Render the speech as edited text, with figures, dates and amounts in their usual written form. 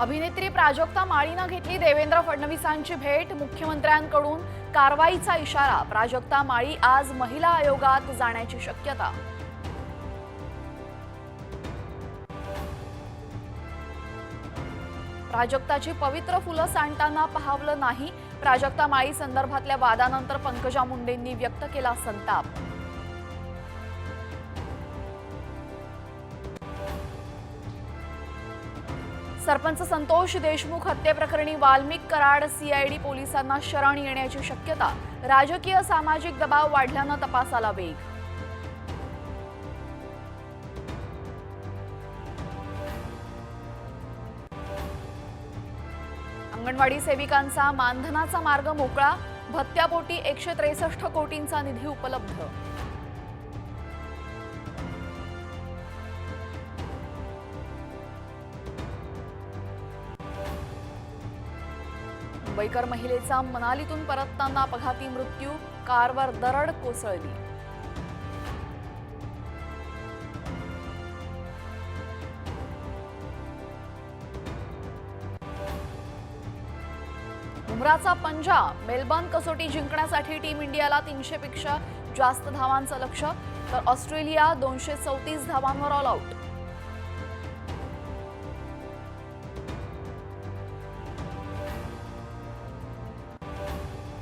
अभिनेत्री प्राजक्ता माळीनं घेतली देवेंद्र फडणवीसांची भेट। मुख्यमंत्र्यांकडून कारवाईचा इशारा। प्राजक्ता माळी आज महिला आयोगात जाण्याची शक्यता। प्राजक्ताची पवित्र फुलं सांडताना पाहावलं नाही। प्राजक्ता माळी संदर्भातल्या वादानंतर पंकजा मुंडेंनी व्यक्त केला संताप। सरपंच संतोष देशमुख हत्येप्रकरणी वाल्मिक कराड सीआयडी पोलिसांना शरण येण्याची शक्यता। राजकीय सामाजिक दबाव वाढल्यानं तपासाला वेग। अंगणवाडी सेविकांचा मानधनाचा मार्ग मोकळा। भत्त्यापोटी 163 कोटींचा निधी उपलब्ध। मुंबईकर महिलेचा मनालीतून परतताना अपघाती मृत्यू। कारवर दरड कोसळली। बुमराचा पंजा। मेलबर्न कसोटी जिंकण्यासाठी टीम इंडियाला 300 पेक्षा जास्त धावांचं लक्ष्य, तर ऑस्ट्रेलिया 234 धावांवर ऑल आउट।